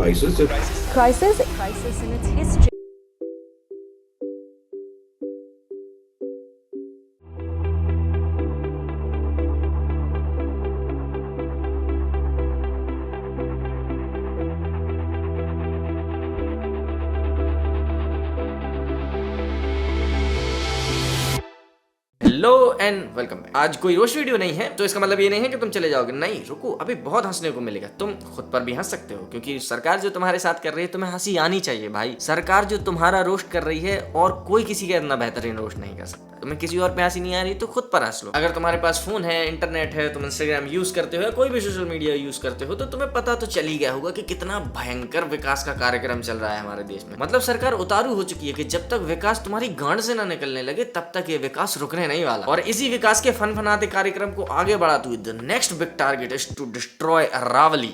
crisis in its history. Hello and welcome back. आज कोई roast video नहीं है तो इसका मतलब ये नहीं है कि तुम चले जाओगे, नहीं रुको, अभी बहुत हंसने को मिलेगा। तुम खुद पर भी हंस सकते हो क्योंकि सरकार जो तुम्हारे साथ कर रही है तुम्हें हंसी आनी चाहिए भाई। सरकार जो तुम्हारा रोस्ट कर रही है और कोई किसी का इतना बेहतरीन रोस्ट नहीं कर सकता। तुम्हें किसी और पे हंसी नहीं आ रही तो खुद पर हंस लो। अगर तुम्हारे पास फोन है, इंटरनेट है, तुम इंस्टाग्राम यूज करते हो, कोई भी सोशल मीडिया यूज करते हो तो तुम्हें पता तो चल ही गया होगा कि कितना भयंकर विकास का कार्यक्रम चल रहा है हमारे देश में। मतलब सरकार उतारू हो चुकी है कि जब तक विकास तुम्हारी गांड से ना निकलने लगे तब तक ये विकास रुकने नहीं वाला। और इसी विकास के फनाते कार्यक्रम को आगे बढ़ाते हुए the next big target is to destroy Aravalli.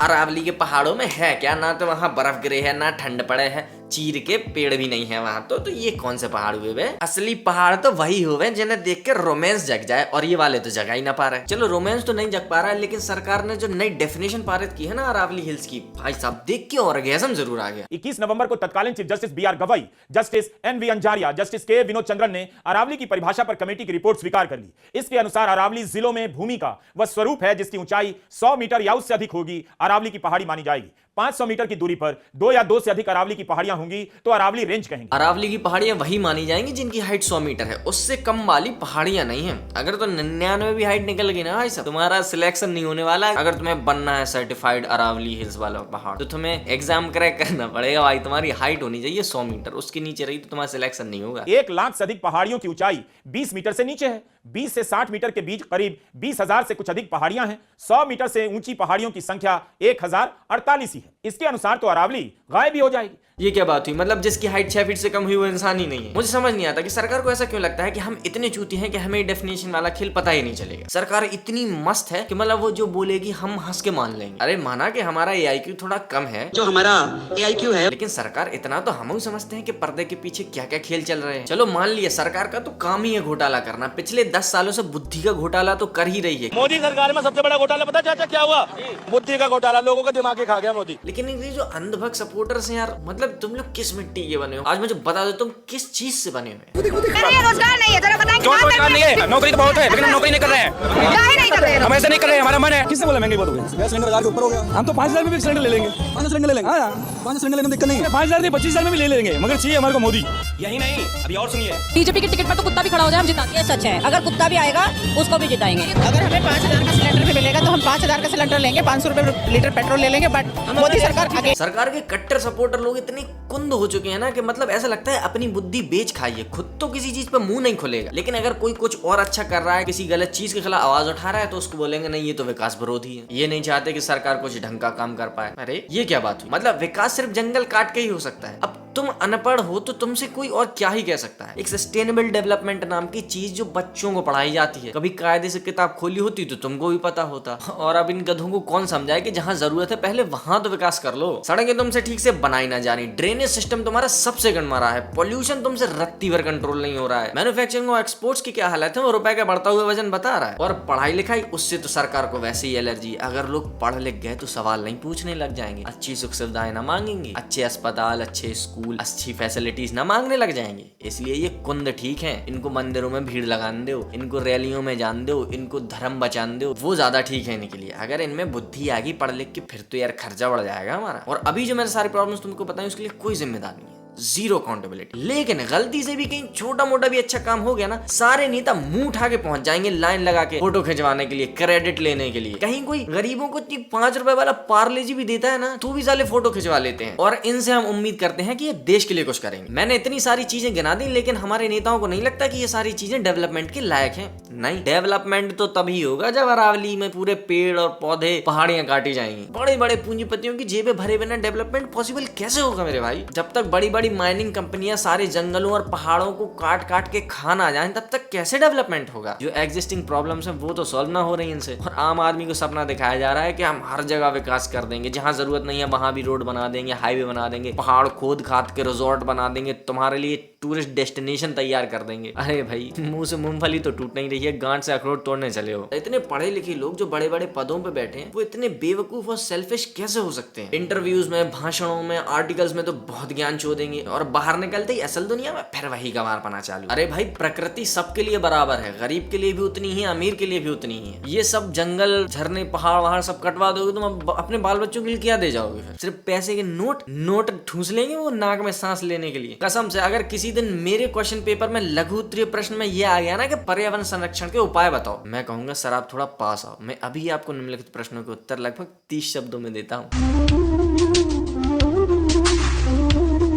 Aravalli के पहाड़ों में है क्या, ना तो वहाँ बर्फ गिरे है ना ठंड पड़े है, चीर के पेड़ भी नहीं है वहां तो ये कौन से पहाड़ हुए वे? असली पहाड़ तो वही हुए जिन्हें देख के रोमांस जग जाए, और ये वाले तो जगा ही ना पा रहे। चलो रोमांस तो नहीं जग पा रहा है, लेकिन सरकार ने जो नई डेफिनेशन पारित की है ना अरावली हिल्स की, भाई साहब देख के ऑर्गेज़म जरूर आ गया। 21 नवंबर को तत्कालीन chief justice B R Gavai, justice N V Anjaria, justice K Vinod Chandran ने अरावली की परिभाषा पर कमेटी की रिपोर्ट स्वीकार कर ली। इसके अनुसार अरावली जिलों में भूमि का वह स्वरूप है जिसकी ऊंचाई 100 मीटर या उससे अधिक होगी, अरावली की पहाड़ी मानी जाएगी। 500 मीटर की दूरी पर 2 या 2 से अधिक अरावली की पहाड़ियां होंगी तो अरावली रेंज कहेंगे। अरावली की पहाड़ियां वही मानी जाएंगी जिनकी हाइट 100 मीटर है, उससे कम वाली पहाड़ियां नहीं है। अगर तो 99 भी हाइट निकल गई ना भाई साहब, तुम्हारा सिलेक्शन नहीं होने वाला। अगर तुम्हें बनना है सर्टिफाइड अरावली हिल्स वाला पहाड़ तो तुम्हें एग्जाम क्रैक करना पड़ेगा भाई। तुम्हारी हाइट होनी चाहिए 100 मीटर, उसके नीचे रही तो तुम्हारा सिलेक्शन नहीं होगा। 1 लाख से अधिक पहाड़ियों की ऊंचाई 20 मीटर से नीचे है। 20 से 60 मीटर के बीच करीब 20,000 से कुछ अधिक पहाड़ियां हैं। 100 मीटर से ऊंची पहाड़ियों की संख्या 1048 ही है। इसके अनुसार तो अरावली गायब ही हो जाएगी। ये क्या बात हुई? मतलब जिसकी हाइट 6 फीट से कम हुई वो इंसान ही नहीं है। मुझे समझ नहीं आता कि सरकार को ऐसा क्यों लगता है कि हम इतने चूती हैं कि हमें डेफिनेशन वाला खेल पता ही नहीं चलेगा। सरकार इतनी मस्त है कि मतलब वो जो बोलेगी हम हंस के मान लेंगे। अरे माना कि हमारा AIQ थोड़ा कम है, जो हमारा AIQ है, लेकिन सरकार इतना तो हम समझते हैं कि पर्दे के पीछे क्या क्या खेल चल रहे हैं। चलो मान लिया सरकार का तो काम ही है घोटाला करना, पिछले 10 सालों से बुद्धि का घोटाला तो कर ही रही है। मोदी सरकार में सबसे बड़ा घोटाला पता चाचा क्या हुआ? बुद्धि का घोटाला, लोगों का दिमाग ही खा गया मोदी। लेकिन ये जो अंधभक्त सपोर्टर्स हैं यार, मतलब तुम लोग किस मिट्टी के बने हो? आज मुझे बता दो तुम किस चीज से बने हुए? रोजगार नहीं है, जरा बताएं। रोजगार नहीं है, नौकरी तो बहुत है लेकिन हम नौकरी नहीं कर रहे हैं। काहे नहीं कर रहे हैं? हम ऐसे नहीं कर रहे हैं, हमारा मन है। किसने बोला महंगी बहुत हो गई? गैस सिलेंडर 1000 के ऊपर हो गया। हम तो 5000 में भी सिलेंडर ले लेंगे। 5 सिलेंडर ले लेंगे। हाँ 5 सिलेंडर लेने में दिक्कत नहीं है। 5000 नहीं 25000 में भी ले लेंगे, मगर चाहिए हमारे को मोदी। यही नहीं, अभी और सुनिए, बीजेपी की टिकट पर तो कुत्ता भी खड़ा हो जाए हम जिताएंगे। ये सच है, अगर कुत्ता भी आएगा उसको भी जिताएंगे। अगर हमें 5000 का सिलेंडर भी मिलेगा तो हम 5000 का सिलेंडर लेंगे, 500 रुपए लीटर पेट्रोल ले लेंगे। बट मोदी सरकार आगे। सरकार के कट्टर सपोर्टर लोग इतने कुंद हो चुके हैं ना कि मतलब ऐसा लगता है अपनी बुद्धि बेच खाइए, खुद तो किसी चीज पे मुंह नहीं खोलेगा, लेकिन अगर कोई कुछ और अच्छा कर रहा है, किसी गलत चीज के खिलाफ आवाज उठा रहा है तो उसको बोलेंगे नहीं ये तो विकास विरोधी है, ये नहीं चाहते कि सरकार कुछ ढंग का काम कर पाए। अरे ये क्या बात हुई? मतलब विकास सिर्फ जंगल काट के ही हो सकता है। अब तुम अनपढ़ हो तो तुमसे कोई और क्या ही कह सकता है। एक सस्टेनेबल डेवलपमेंट नाम की चीज जो बच्चों को पढ़ाई जाती है, कभी कायदे से किताब खोली होती तो तुमको भी पता होता। और अब इन गधों को कौन समझाए कि जहां जरूरत है पहले वहां तो विकास कर लो। सड़कें तुमसे ठीक से बनाई ना जानी, ड्रेनेज सिस्टम तुम्हारा सबसे गंदमारा है, पॉल्यूशन तुमसे रत्ती भर कंट्रोल नहीं हो रहा है, मैन्युफैक्चरिंग और एक्सपोर्ट्स की क्या हालत है वो रुपए का बढ़ता हुआ वजन बता रहा है। और पढ़ाई लिखाई उससे तो सरकार को वैसे ही एलर्जी। अगर लोग पढ़ लिख गए तो सवाल नहीं पूछने लग जाएंगे, अच्छी सुख सुविधाएं ना मांगेंगे, अच्छे अस्पताल, अच्छे स्कूल, अच्छी फैसिलिटीज ना मांगने लग जाएंगे। इसलिए ये कुंद ठीक है, इनको मंदिरों में भीड़ लगाने दो, इनको रैलियों में जान दो, इनको धर्म बचाने दो, वो ज्यादा ठीक है इनके लिए। अगर इनमें बुद्धि आ गई पढ़ लिख के फिर तो यार खर्चा बढ़ जाएगा हमारा। और अभी जो मेरे सारी प्रॉब्लम्स तुमको बताई उसके लिए कोई जिम्मेदार नहीं है, जीरो अकाउंटेबिलिटी। लेकिन गलती से भी कहीं छोटा मोटा भी अच्छा काम हो गया ना, सारे नेता मुंह उठा के पहुंच जाएंगे लाइन लगा के फोटो खिंचवाने के लिए, क्रेडिट लेने के लिए। कहीं कोई गरीबों को 5 रुपए वाला पार्ले जी भी देता है ना तो भी साले फोटो खिंचवा लेते हैं, और इनसे हम उम्मीद करते हैं कि ये देश के लिए कुछ करेंगे। मैंने इतनी सारी चीजें गिना दी, लेकिन हमारे नेताओं को नहीं लगता कि ये सारी चीजें डेवलपमेंट के लायक हैं। नहीं, डेवलपमेंट तो तभी होगा जब अरावली में पूरे पेड़ और पौधे पहाड़ियां काटी जाएंगी। बड़े बड़े पूंजीपतियों की जेबें भरे बिना डेवलपमेंट पॉसिबल कैसे होगा मेरे भाई? जब तक बड़ी बड़ी भाई माइनिंग कंपनियां सारे जंगलों और पहाड़ों को काट काट के खाना जाए, तब तक कैसे डेवलपमेंट होगा? जो एग्जिस्टिंग प्रॉब्लम्स हैं वो तो सॉल्व ना हो रही इनसे, और आम आदमी को सपना दिखाया जा रहा है कि हम हर जगह विकास कर देंगे, जहां जरूरत नहीं है वहां भी रोड बना देंगे, हाईवे बना देंगे, पहाड़ खोद खाद के रिजॉर्ट बना देंगे, तुम्हारे लिए टूरिस्ट डेस्टिनेशन तैयार कर देंगे। अरे भाई मुंह से मूंगफली तो टूट नहीं रही है, गांठ से अखरोट तोड़ने चले हो। इतने पढ़े लिखे लोग जो बड़े बड़े पदों पे बैठे हैं वो इतने बेवकूफ और सेल्फिश कैसे हो सकते हैं? इंटरव्यूज में, भाषणों में, आर्टिकल्स में तो बहुत ज्ञान चोदेंगे और बाहर निकलते ही असल दुनिया में फिर वही गंवारपना चालू। अरे भाई प्रकृति सबके लिए बराबर है, गरीब के लिए भी उतनी ही, अमीर के लिए भी उतनी ही है। ये सब जंगल, झरने, पहाड़ वहाड़ सब कटवा दोगे तुम अपने बाल बच्चों के लिए क्या दे जाओगे? फिर सिर्फ पैसे के नोट ठूस लेंगे वो नाक में सांस लेने के लिए। कसम से अगर किसी दिन मेरे क्वेश्चन पेपर में लघु उत्तरीय प्रश्न में ये आ गया ना कि पर्यावरण संरक्षण के उपाय बताओ, मैं कहूंगा सर आप थोड़ा पास आओ, मैं अभी आपको निम्नलिखित प्रश्नों के उत्तर लगभग 30 शब्दों में देता हूँ।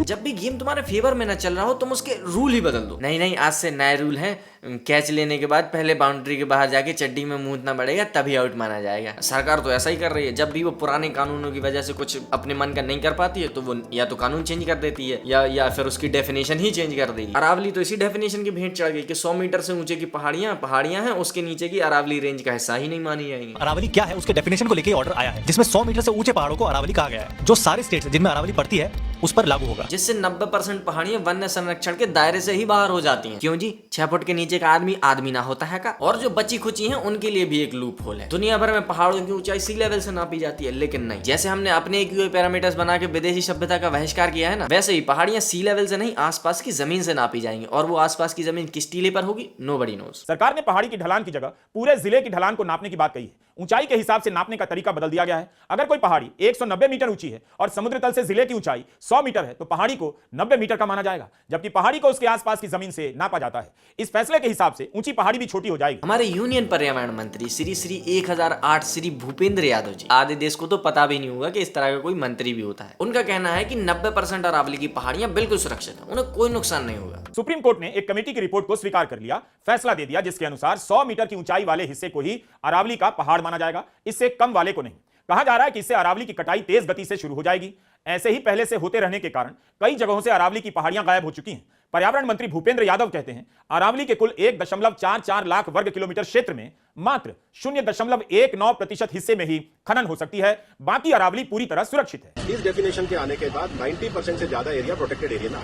जब भी गेम तुम्हारे फेवर में ना चल रहा हो तुम उसके रूल ही बदल दो। नहीं आज से नए रूल हैं, कैच लेने के बाद पहले बाउंड्री के बाहर जाके चड्डी में मूतना पड़ेगा तभी आउट माना जाएगा। सरकार तो ऐसा ही कर रही है, जब भी वो पुराने कानूनों की वजह से कुछ अपने मन का नहीं कर पाती है तो वो या तो कानून चेंज कर देती है या फिर उसकी डेफिनेशन ही चेंज कर देगी। अरावली तो इसी डेफिनेशन की भेंट चढ़ गई कि 100 मीटर से ऊंचे की पहाड़ियां हैं, उसके नीचे की अरावली रेंज का हिस्सा ही नहीं मानी जाएगी। अरावली क्या है उसके डेफिनेशन को लेकर ऑर्डर आया है, जिसमें 100 मीटर से ऊंचे पहाड़ों को अरावली कहा गया है, जो सारे स्टेट्स जिनमें अरावली पड़ती है उस पर लागू होगा, जिससे 90% पहाड़ियां वन्य संरक्षण के दायरे से ही बाहर हो जाती हैं। क्यों जी? 6 फुट के नीचे का आदमी ना होता है का? और जो बची खुची हैं उनके लिए भी एक लूप होल है। दुनिया भर में पहाड़ों की ऊंचाई सी लेवल से नापी जाती है, लेकिन नहीं, जैसे हमने अपने एक्यूए पैरामीटर्स बना के विदेशी सभ्यता का बहिष्कार किया है ना, वैसे ही पहाड़ियां सी लेवल से नहीं आसपास की जमीन से नापी जाएंगी, और वो आसपास की जमीन किस टीले पर होगी नोबडी नोज। सरकार ने पहाड़ी की ढलान की जगह पूरे जिले की ढलान को नापने की बात कही है। ऊंचाई के हिसाब से नापने का तरीका बदल दिया गया है। अगर कोई पहाड़ी 190 मीटर ऊंची है और समुद्र तल से जिले की ऊंचाई 100 मीटर है तो पहाड़ी को 90 मीटर का माना जाएगा, जबकि पहाड़ी को उसके आसपास की जमीन से नापा जाता है। इस फैसले के हिसाब से ऊंची पहाड़ी भी छोटी हो जाएगी। हमारे यूनियन पर्यावरण मंत्री श्री 1008 श्री भूपेंद्र यादव जी, आधे देश को तो पता भी नहीं होगा कि इस तरह का कोई मंत्री भी होता है। उनका कहना है कि 90% अरावली की पहाड़ियां बिल्कुल सुरक्षित है, उन्हें कोई नुकसान नहीं होगा। सुप्रीम कोर्ट ने एक कमेटी की रिपोर्ट को स्वीकार कर लिया, फैसला दे दिया जिसके अनुसार 100 मीटर की ऊंचाई वाले हिस्से को ही अरावली का पहाड़ माना जाएगा, इससे कम वाले को नहीं। कहा जा रहा है कि इससे अरावली की कटाई तेज गति से शुरू हो जाएगी। ऐसे ही पहले से होते रहने के कारण कई जगहों से अरावली की पहाड़ियां गायब हो चुकी हैं। पर्यावरण मंत्री भूपेंद्र यादव कहते हैं अरावली के कुल 1.44 लाख वर्ग किलोमीटर क्षेत्र में मात्र 0.19% हिस्से में ही खनन हो सकती है, बाकी अरावली पूरी तरह सुरक्षित है। इस डेफिनेशन के आने के बाद 90% से ज्यादा एरिया प्रोटेक्टेड एरिया ना,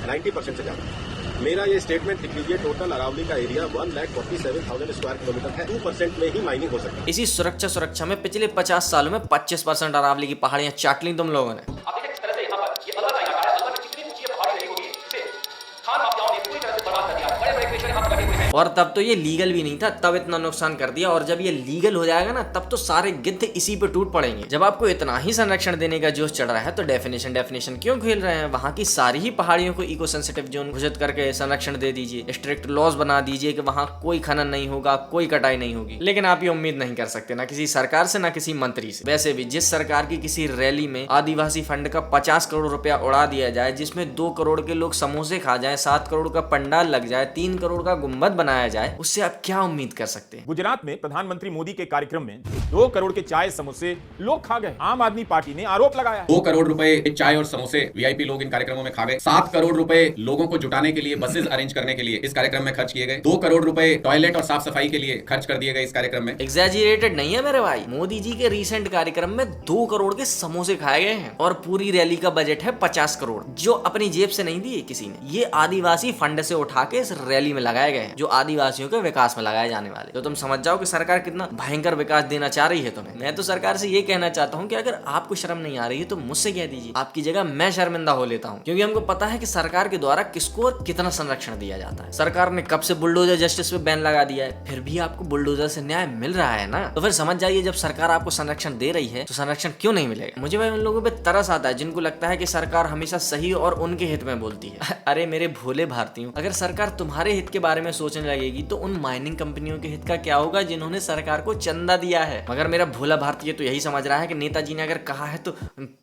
90% से ज्यादा। मेरा ये स्टेटमेंट लिख लीजिए, टोटल अरावली का एरिया 1,47,000 स्क्वायर किलोमीटर है, 2% में ही माइनिंग हो सकती है। इसी सुरक्षा में पिछले 50 सालों में 25% अरावली की पहाड़ियां चाट ली तुम लोगों ने। और तब तो ये लीगल भी नहीं था, तब इतना नुकसान कर दिया, और जब ये लीगल हो जाएगा ना तब तो सारे गिद्ध इसी पे टूट पड़ेंगे। जब आपको इतना ही संरक्षण देने का जोश चढ़ रहा है तो डेफिनेशन क्यों खेल रहे हैं? वहां की सारी ही पहाड़ियों को इको सेंसिटिव जोन घोषित करके संरक्षण दे दीजिए, स्ट्रिक्ट लॉज बना दीजिए कि वहां कोई खनन नहीं होगा, कोई कटाई नहीं होगी। लेकिन आप ये उम्मीद नहीं कर सकते ना किसी सरकार से ना किसी मंत्री से। वैसे भी जिस सरकार की किसी रैली में आदिवासी फंड का 50 करोड़ रुपया उड़ा दिया जाए, जिसमें 2 करोड़ के लोग समोसे खा जाए, 7 करोड़ का पंडाल लग जाए, 3 करोड़ का गुम्बद बनाया जाए, उससे आप क्या उम्मीद कर सकते हैं? गुजरात में प्रधानमंत्री मोदी के कार्यक्रम में 2 करोड़ के चाय समोसे लोग खा गए। आम आदमी पार्टी ने आरोप लगाया 2 करोड़ रुपए चाय और समोसे वीआईपी लोग इन कार्यक्रमों में खा गए। 7 करोड़ रुपए लोगों को जुटाने के लिए बसेस अरेंज करने के लिए इस कार्यक्रम में खर्च किए गए। 2 करोड़ रुपए टॉयलेट और साफ सफाई के लिए खर्च कर दिए गए इस कार्यक्रम में। एग्जैजरेटेड नहीं है मेरे भाई, मोदी जी के रिसेंट कार्यक्रम में 2 करोड़ के समोसे खाए गए हैं, और पूरी रैली का बजट है 50 करोड़, जो अपनी जेब से नहीं दिए किसी ने, ये आदिवासी फंड से उठा के इस रैली में लगाए गए हैं, जो आदिवासियों के विकास में लगाए जाने वाले। तो तुम समझ जाओ कि सरकार कितना भयंकर विकास देना चाह रही है तुम्हें। मैं तो सरकार से ये कहना चाहता हूँ कि अगर आपको शर्म नहीं आ रही है तो मुझसे कह दीजिए, आपकी जगह मैं शर्मिंदा हो लेता हूँ, क्योंकि हमको पता है कि सरकार के द्वारा किसको और कितना संरक्षण दिया जाता है। सरकार ने कब से बुलडोजर जस्टिस पे बैन लगा दिया है, फिर भी आपको बुलडोजर से न्याय मिल रहा है ना, तो फिर समझ जाइए जब सरकार आपको संरक्षण दे रही है तो संरक्षण क्यों नहीं मिलेगा। मुझे भाई उन लोगों पे तरस आता है जिनको लगता है कि सरकार हमेशा सही और उनके हित में बोलती है। अरे मेरे भोले भारतीयों, अगर सरकार तुम्हारे हित के बारे में सोच सोचने लगेगी तो उन माइनिंग कंपनियों के हित का क्या होगा जिन्होंने सरकार को चंदा दिया है। मगर मेरा भोला भारतीय तो यही समझ रहा है कि नेताजी ने अगर कहा है तो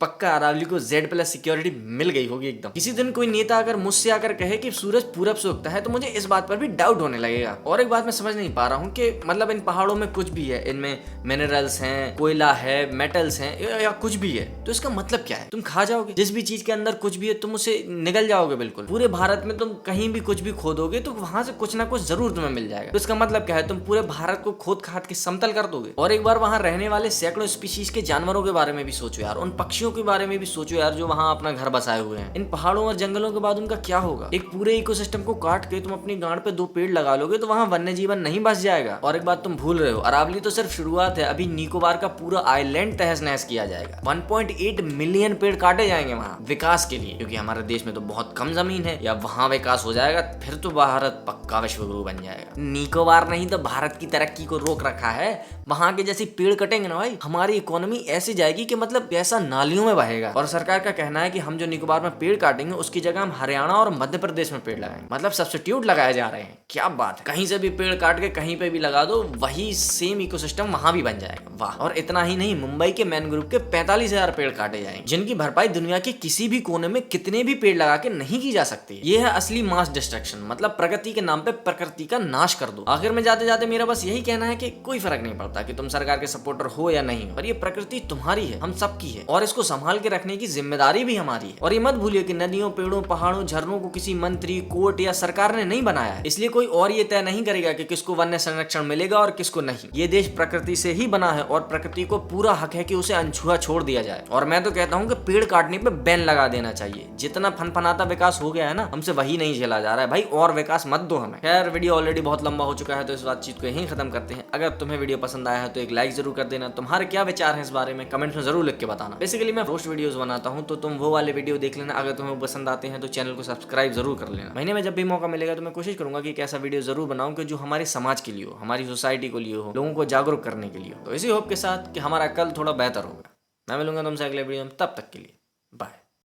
पक्का अरावली को Z+ सिक्योरिटी मिल गई होगी एकदम। किसी दिन कोई नेता अगर मुझसे आकर कहे कि सूरज पूरब से उगता है तो मुझे इस बात पर भी डाउट होने लगेगा। और एक बात मैं समझ नहीं पा रहा हूँ कि मतलब इन पहाड़ों में कुछ भी है, इनमें मिनरल्स हैं, कोयला है, मेटल्स हैं या कुछ भी है, तो इसका मतलब क्या है? तुम खा जाओगे। जिस भी चीज के अंदर कुछ भी है तुम उसे निगल जाओगे बिल्कुल। पूरे भारत में तुम कहीं भी कुछ भी खोदोगे तो वहां से कुछ ना कुछ जरूर तुम्हें मिल जाएगा। तो इसका मतलब क्या है? तुम पूरे भारत को खोद खाद के समतल कर दोगे। और एक बार वहां रहने वाले सैकड़ों स्पीशीज के जानवरों के बारे में भी सोचो यार, उन पक्षियों के बारे में भी सोचो यार जो वहां अपना घर बसाए हुए हैं। इन पहाड़ों और जंगलों के बाद उनका क्या होगा? एक पूरे इकोसिस्टम को काट के तुम अपनी गांड पे 2 पेड़ लगा लोगे तो वहां वन्य जीवन नहीं बस जाएगा। और एक बात तुम भूल रहे हो, अरावली तो सिर्फ शुरुआत है, अभी निकोबार का पूरा आइलैंड तहस नहस किया जाएगा। 1.8 मिलियन पेड़ काटे जाएंगे वहां विकास के लिए, क्योंकि हमारे देश में तो बहुत कम जमीन है। या वहां विकास हो जाएगा फिर तो भारत पक्का विश्वगुरु बन जाएगा। निकोबार नहीं तो भारत की तरक्की को रोक रखा है। वहां के जैसे पेड़ कटेंगे ना भाई, हमारी इकोनॉमी ऐसी जाएगी कि मतलब पैसा नालियों में बहेगा। और सरकार का कहना है कि हम जो निकोबार में पेड़ काटेंगे उसकी जगह हम हरियाणा और मध्य प्रदेश में पेड़ लगाएंगे। मतलब सब्स्टिट्यूट लगाए जा रहे हैं। क्या बात है, कहीं से भी पेड़ काट के कहीं पे भी लगा दो, वही सेम इकोसिस्टम वहां भी बन जाएगा। वाह। और इतना ही नहीं, मुंबई के मैन ग्रुप के 45,000 पेड़ काटे जाएंगे, जिनकी भरपाई दुनिया के किसी भी कोने में कितने भी पेड़ लगा के नहीं की जा सकती। ये है असली मास डिस्ट्रक्शन, मतलब प्रगति के नाम पे प्रकृति का नाश कर दो। आखिर में जाते जाते मेरा बस यही कहना है कि कोई फर्क नहीं पड़ता कि तुम सरकार के सपोर्टर हो या नहीं हो, पर ये प्रकृति तुम्हारी है, हम सबकी है, और इसको संभाल के रखने की जिम्मेदारी भी हमारी है। और ये मत भूलिए कि नदियों, पेड़ों, पहाड़ों, झरनों को किसी मंत्री, कोर्ट या सरकार ने नहीं बनाया है, इसलिए कोई और ये तय नहीं करेगा कि किसको वन्य संरक्षण मिलेगा और किसको नहीं। ये देश प्रकृति से ही बना है और प्रकृति को पूरा हक है कि उसे अनछुआ छोड़ दिया जाए। और मैं तो कहता हूँ कि पेड़ काटने पे बैन लगा देना चाहिए। जितना फनफनाता विकास हो गया है ना, हमसे वही नहीं झेला जा रहा है भाई, और विकास मत दो हमें। खैर, वीडियो ऑलरेडी बहुत लंबा हो चुका है तो इस बातचीत को यहीं खत्म करते हैं। अगर तुम्हें वीडियो पसंद आया है तो एक लाइक जरूर कर देना। तुम्हारे क्या विचार है इस बारे में कमेंट्स में जरूर लिख के बताना। बेसिकली मैं रोस्ट वीडियोस बनाता हूँ तो तुम वो वाले वीडियो देख लेना। अगर तुम्हें पसंद आते हैं तो चैनल को सब्सक्राइब जरूर कर लेना। महीने में जब भी मौका मिलेगा तो मैं कोशिश करूंगा कि एक ऐसा वीडियो जरूर बनाऊं कि जो हमारे समाज के लिए हो, हमारी सोसाइटी को लिए हो, लोगों को जागरूक करने के लिए हो। तो इसी होप के साथ कि हमारा कल थोड़ा बेहतर होगा। मैं मिलूंगा तुमसे अगले वीडियो में, तब तक के लिए बाय।